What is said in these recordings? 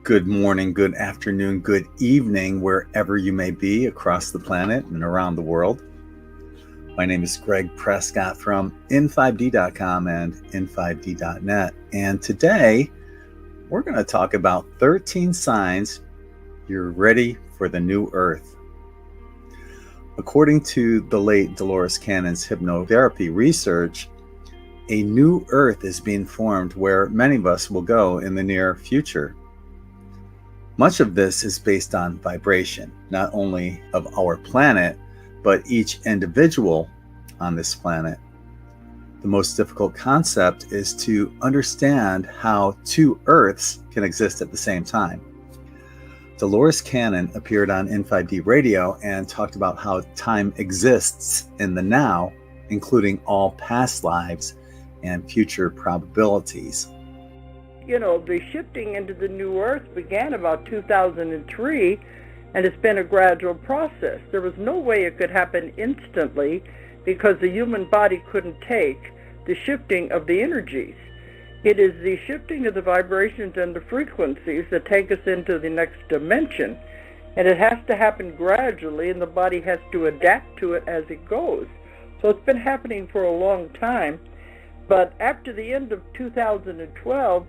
Good morning, good afternoon, good evening, wherever you may be across the planet and around the world. My name is Greg Prescott from in5d.com and in5d.net. And today we're going to talk about 13 signs you're ready for the new earth. According to the late Dolores Cannon's hypnotherapy research, a new earth is being formed where many of us will go in the near future. Much of this is based on vibration, not only of our planet, but each individual on this planet. The most difficult concept is to understand how two Earths can exist at the same time. Dolores Cannon appeared on in5d radio and talked about how time exists in the now, including all past lives and future probabilities. You know, the shifting into the new earth began about 2003, and it's been a gradual process. There was no way it could happen instantly because the human body couldn't take the shifting of the energies. It is the shifting of the vibrations and the frequencies that take us into the next dimension, and it has to happen gradually, and the body has to adapt to it as it goes. So it's been happening for a long time, but after the end of 2012,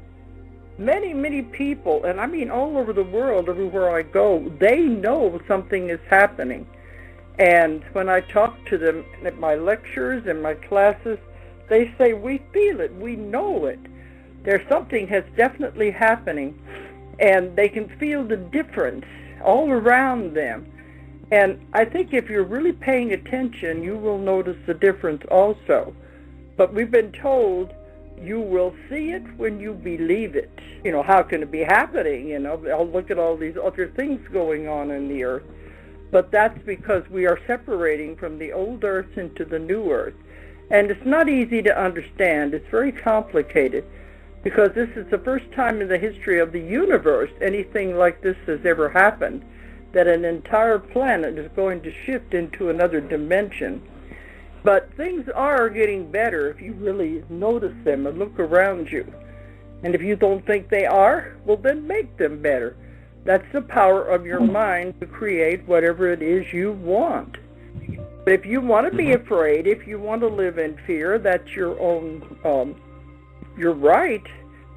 many people, and I mean all over the world, everywhere I go, they know something is happening. And when I talk to them at my lectures and my classes, they say, we feel it, we know it. There's something that's definitely happening, and they can feel the difference all around them. And I think if you're really paying attention, you will notice the difference also. But we've been told you will see it when you believe it. You know, how can it be happening? You know, I'll look at all these other things going on in the earth. But that's because we are separating from the old earth into the new earth. And it's not easy to understand. It's very complicated because this is the first time in the history of the universe anything like this has ever happened, that an entire planet is going to shift into another dimension. But things are getting better if you really notice them and look around you. And if you don't think they are, well, then make them better. That's the power of your mind to create whatever it is you want. But if you want to be afraid, if you want to live in fear, that's your own, you're right.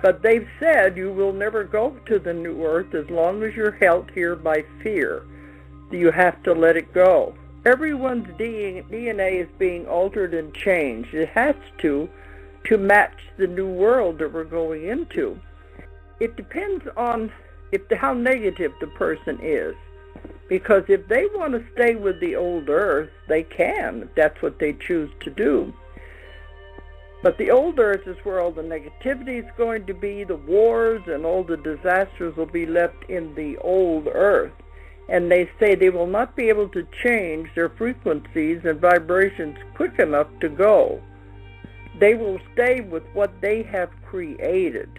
But they've said you will never go to the new earth as long as you're held here by fear. You have to let it go. Everyone's DNA is being altered and changed. It has to match the new world that we're going into. It depends on how negative the person is. Because if they want to stay with the old earth, they can, if that's what they choose to do. But the old earth is where all the negativity is going to be, the wars and all the disasters will be left in the old earth. And they say they will not be able to change their frequencies and vibrations quick enough to go. They will stay with what they have created.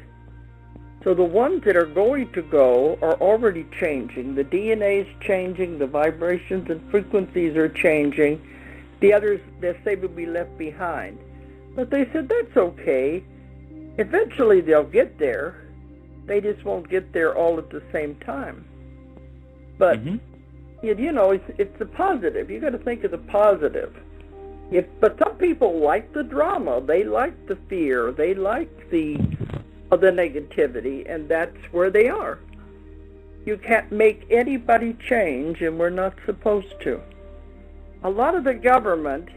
So the ones that are going to go are already changing. The DNA is changing, the vibrations and frequencies are changing. The others, they say, will be left behind. But they said that's okay. Eventually they'll get there. They just won't get there all at the same time. But, you know, it's the positive. You got to think of the positive. But some people like the drama. They like the fear. They like the negativity, and that's where they are. You can't make anybody change, and we're not supposed to. A lot of the government,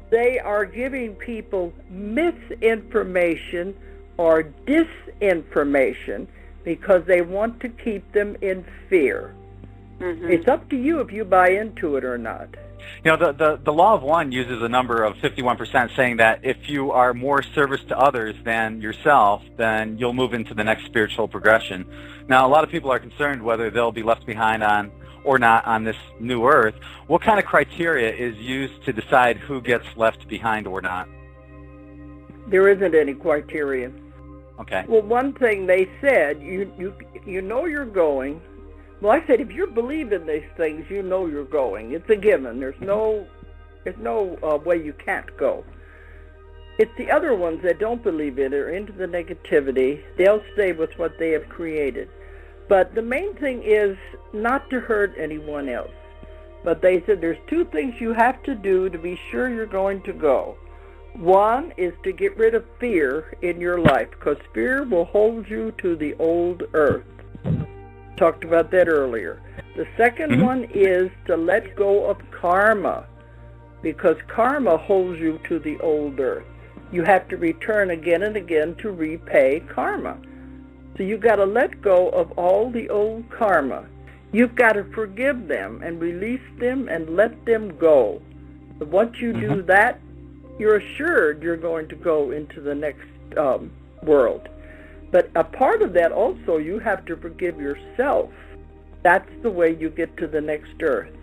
they are giving people misinformation or disinformation because they want to keep them in fear. It's up to you if you buy into it or not. You know, the law of one uses a number of 51%, saying that if you are more service to others than yourself, then you'll move into the next spiritual progression. Now, a lot of people are concerned whether they'll be left behind on or not on this new earth. What kind of criteria is used to decide who gets left behind or not? There isn't any criteria. Okay. Well, one thing they said, you know you're going. Well, I said, if you believe in these things, you know you're going. It's a given. There's no way you can't go. It's the other ones that don't believe it or into the negativity. They'll stay with what they have created. But the main thing is not to hurt anyone else. But they said there's two things you have to do to be sure you're going to go. One is to get rid of fear in your life, because fear will hold you to the old earth. Talked about that earlier. The second one is to let go of karma, because karma holds you to the old earth. You have to return again and again to repay karma. So you've got to let go of all the old karma. You've got to forgive them and release them and let them go. But once you do that, you're assured you're going to go into the next world. But a part of that also, you have to forgive yourself. That's the way you get to the next earth.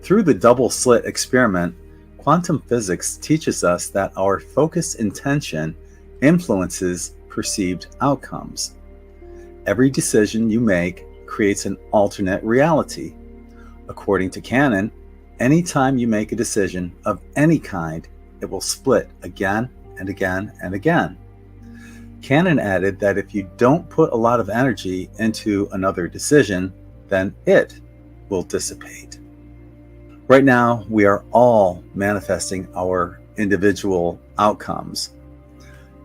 Through the double slit experiment, quantum physics teaches us that our focused intention influences perceived outcomes. Every decision you make creates an alternate reality. According to Cannon, anytime you make a decision of any kind, it will split again and again and again. Cannon added that if you don't put a lot of energy into another decision, then it will dissipate. Right now, we are all manifesting our individual outcomes.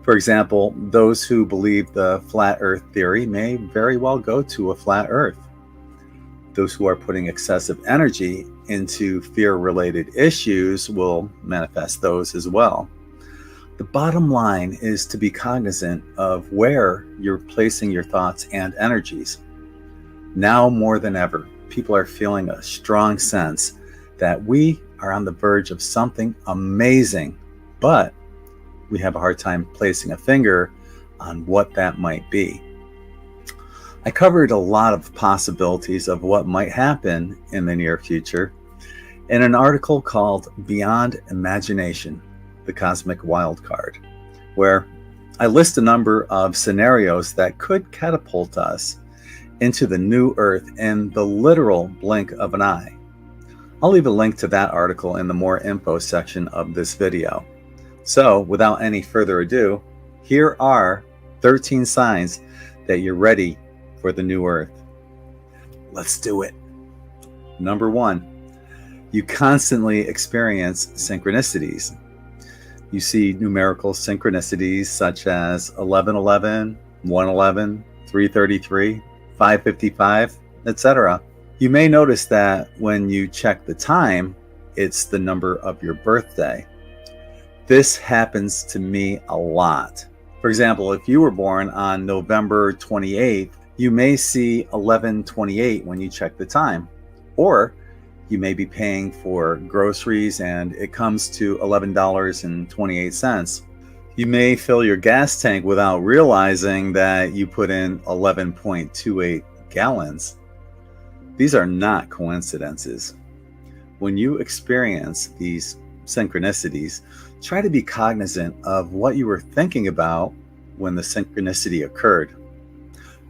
For example, those who believe the flat earth theory may very well go to a flat earth. Those who are putting excessive energy into fear-related issues will manifest those as well. The bottom line is to be cognizant of where you're placing your thoughts and energies. Now more than ever, people are feeling a strong sense that we are on the verge of something amazing, but we have a hard time placing a finger on what that might be. I covered a lot of possibilities of what might happen in the near future in an article called Beyond Imagination, the Cosmic Wildcard, where I list a number of scenarios that could catapult us into the new Earth in the literal blink of an eye. I'll leave a link to that article in the more info section of this video. So, without any further ado, here are 13 signs that you're ready for the new Earth. Let's do it. Number 1, you constantly experience synchronicities. You see numerical synchronicities such as 1111, 111, 333, 555, etc. You may notice that when you check the time, it's the number of your birthday. This happens to me a lot. For example, if you were born on November 28th, you may see 1128 when you check the time. Or you may be paying for groceries and it comes to $11.28. You may fill your gas tank without realizing that you put in 11.28 gallons. These are not coincidences. When you experience these synchronicities, try to be cognizant of what you were thinking about when the synchronicity occurred.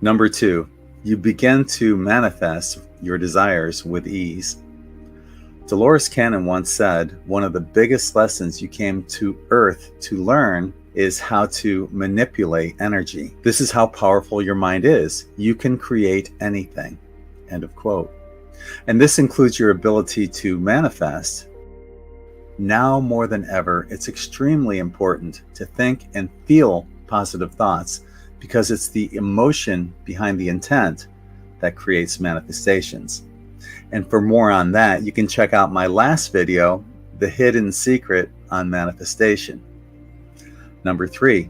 Number 2, you begin to manifest your desires with ease. Dolores Cannon once said, one of the biggest lessons you came to Earth to learn is how to manipulate energy. This is how powerful your mind is. You can create anything. End of quote. And this includes your ability to manifest. Now more than ever, it's extremely important to think and feel positive thoughts because it's the emotion behind the intent that creates manifestations. And for more on that, you can check out my last video, The Hidden Secret on Manifestation. Number 3,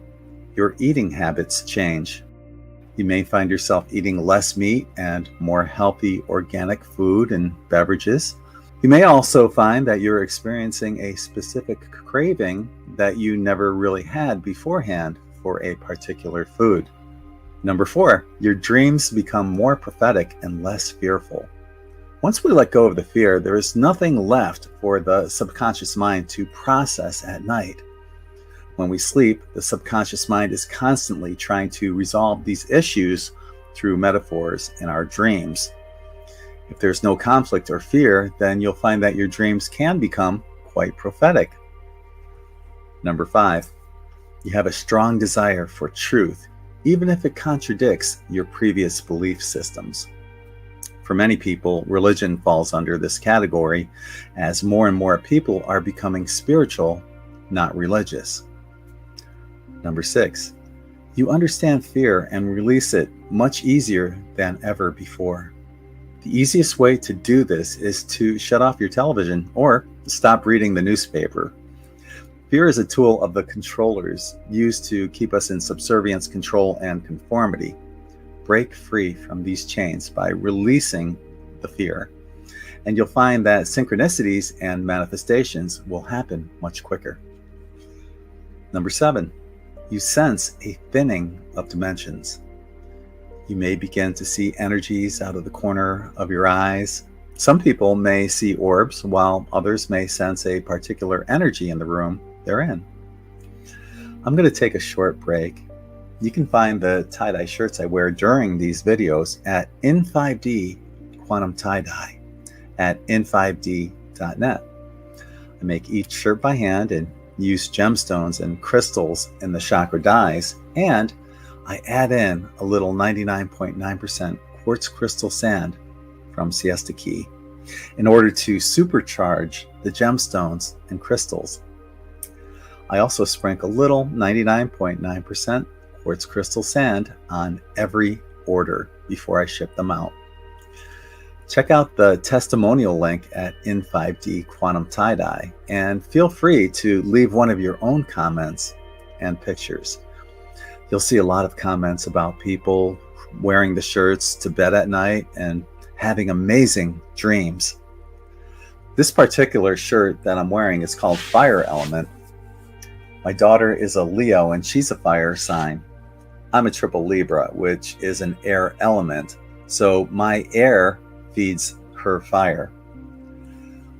your eating habits change. You may find yourself eating less meat and more healthy organic food and beverages. You may also find that you're experiencing a specific craving that you never really had beforehand for a particular food. Number 4, your dreams become more prophetic and less fearful. Once we let go of the fear, there is nothing left for the subconscious mind to process at night. When we sleep, the subconscious mind is constantly trying to resolve these issues through metaphors in our dreams. If there's no conflict or fear, then you'll find that your dreams can become quite prophetic. Number 5, you have a strong desire for truth. even if it contradicts your previous belief systems. For many people, religion falls under this category as more and more people are becoming spiritual, not religious. Number 6, you understand fear and release it much easier than ever before. The easiest way to do this is to shut off your television or stop reading the newspaper. Fear is a tool of the controllers used to keep us in subservience, control, and conformity. Break free from these chains by releasing the fear, and you'll find that synchronicities and manifestations will happen much quicker. Number 7, you sense a thinning of dimensions. You may begin to see energies out of the corner of your eyes. Some people may see orbs, while others may sense a particular energy in the room they're in. I'm going to take a short break. You can find the tie-dye shirts I wear during these videos at In5D Quantum Tie-Dye at in5d.net. I make each shirt by hand and use gemstones and crystals in the chakra dyes, and I add in a little 99.9% quartz crystal sand from Siesta Key in order to supercharge the gemstones and crystals. I also sprinkle a little 99.9% quartz crystal sand on every order before I ship them out. Check out the testimonial link at In5D Quantum Tie-Dye and feel free to leave one of your own comments and pictures. You'll see a lot of comments about people wearing the shirts to bed at night and having amazing dreams. This particular shirt that I'm wearing is called Fire Element. My daughter is a Leo and she's a fire sign. I'm a triple Libra, which is an air element, so my air feeds her fire.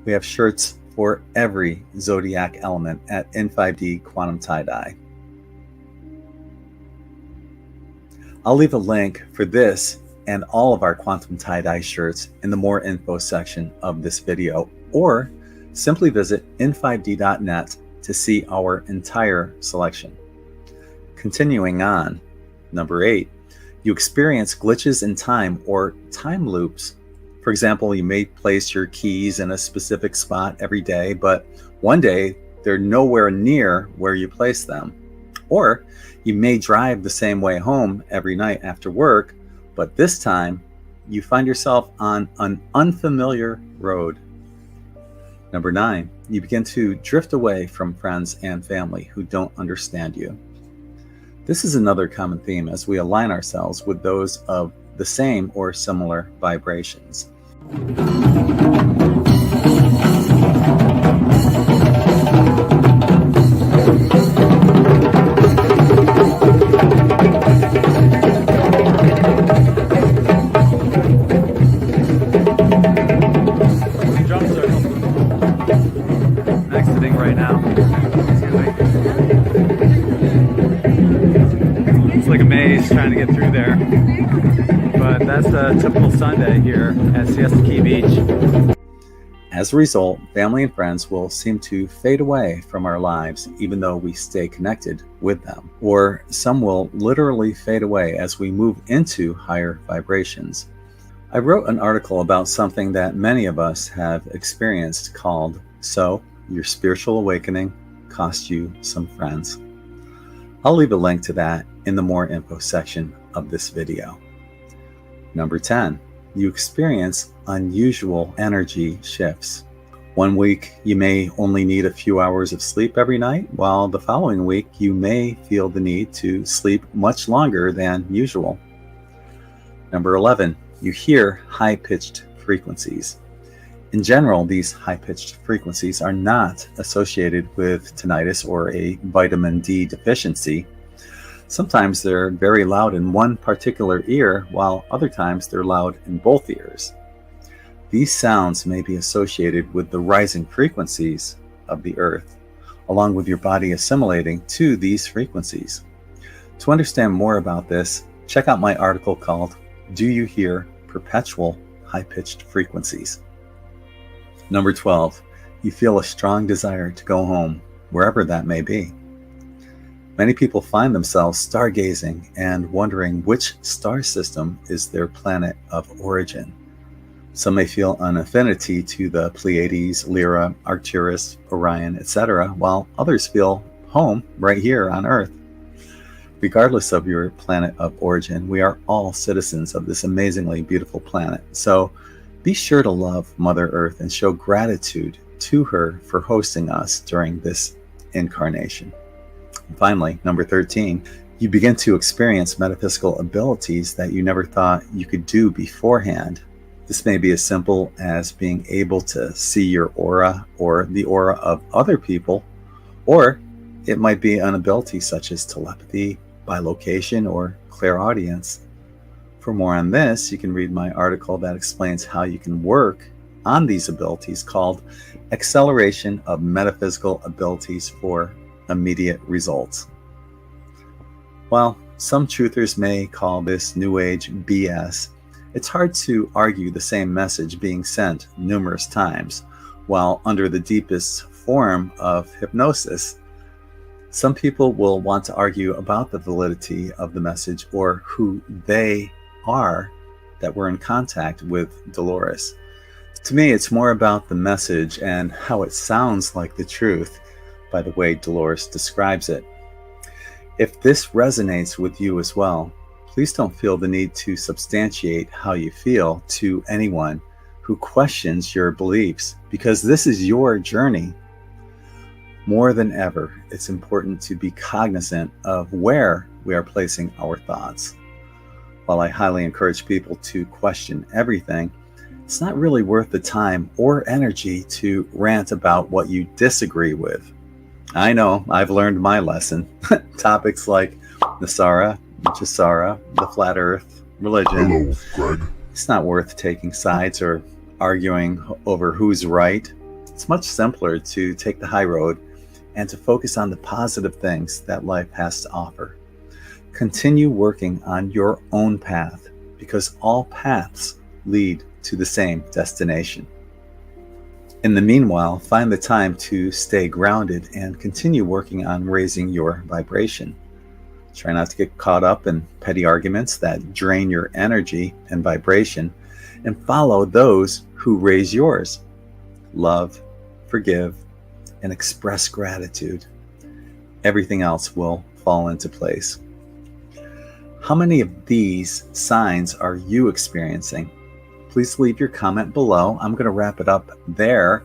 We have shirts for every zodiac element at In5D Quantum Tie-Dye. I'll leave a link for this and all of our quantum tie-dye shirts in the more info section of this video, or simply visit in5d.net to see our entire selection. Continuing on, number 8, you experience glitches in time or time loops. For example, you may place your keys in a specific spot every day, but one day they're nowhere near where you place them. Or you may drive the same way home every night after work, but this time you find yourself on an unfamiliar road. Number 9, you begin to drift away from friends and family who don't understand you. This is another common theme as we align ourselves with those of the same or similar vibrations. Drum circle. I'm exiting right now. It's like a maze trying to get through there. But that's a typical Sunday here at Siesta Key Beach. As a result, family and friends will seem to fade away from our lives even though we stay connected with them. Or some will literally fade away as we move into higher vibrations. I wrote an article about something that many of us have experienced called So Your Spiritual Awakening Cost You Some Friends. I'll leave a link to that in the more info section of this video. Number 10, you experience unusual energy shifts. One week, you may only need a few hours of sleep every night, while the following week, you may feel the need to sleep much longer than usual. Number 11, you hear high-pitched frequencies. In general, these high-pitched frequencies are not associated with tinnitus or a vitamin D deficiency. Sometimes they're very loud in one particular ear, while other times they're loud in both ears. These sounds may be associated with the rising frequencies of the earth, along with your body assimilating to these frequencies. To understand more about this, check out my article called Do You Hear Perpetual High-Pitched Frequencies? Number 12, you feel a strong desire to go home, wherever that may be. Many people find themselves stargazing and wondering which star system is their planet of origin. Some may feel an affinity to the Pleiades, Lyra, Arcturus, Orion, etc., while others feel home right here on Earth. Regardless of your planet of origin, we are all citizens of this amazingly beautiful planet. So be sure to love Mother Earth and show gratitude to her for hosting us during this incarnation. And finally, number 13, you begin to experience metaphysical abilities that you never thought you could do beforehand. This may be as simple as being able to see your aura or the aura of other people, or it might be an ability such as telepathy, bilocation, or clairaudience. For more on this, you can read my article that explains how you can work on these abilities called Acceleration of Metaphysical Abilities for Immediate Results. While some truthers may call this New Age BS, it's hard to argue the same message being sent numerous times, while under the deepest form of hypnosis. Some people will want to argue about the validity of the message or who they are that were in contact with Dolores. To me, it's more about the message and how it sounds like the truth by the way Dolores describes it. If this resonates with you as well, please don't feel the need to substantiate how you feel to anyone who questions your beliefs, because this is your journey. More than ever, it's important to be cognizant of where we are placing our thoughts. While I highly encourage people to question everything, it's not really worth the time or energy to rant about what you disagree with. I know, I've learned my lesson. Topics like Nasara, Chisara, the flat earth, religion. Hello, Greg. It's not worth taking sides or arguing over who's right. It's much simpler to take the high road and to focus on the positive things that life has to offer. Continue working on your own path, because all paths lead to the same destination. In the meanwhile, find the time to stay grounded and continue working on raising your vibration. Try not to get caught up in petty arguments that drain your energy and vibration, and follow those who raise yours. Love, forgive, and express gratitude. Everything else will fall into place. How many of these signs are you experiencing? Please leave your comment below. I'm going to wrap it up there.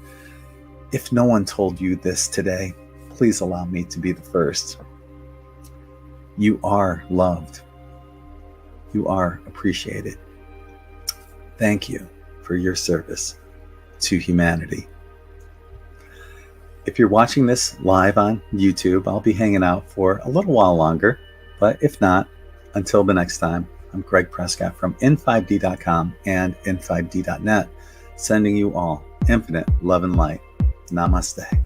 If no one told you this today, please allow me to be the first. You are loved. You are appreciated. Thank you for your service to humanity. If you're watching this live on YouTube, I'll be hanging out for a little while longer. But if not, until the next time, I'm Greg Prescott from in5d.com and in5d.net, sending you all infinite love and light. Namaste.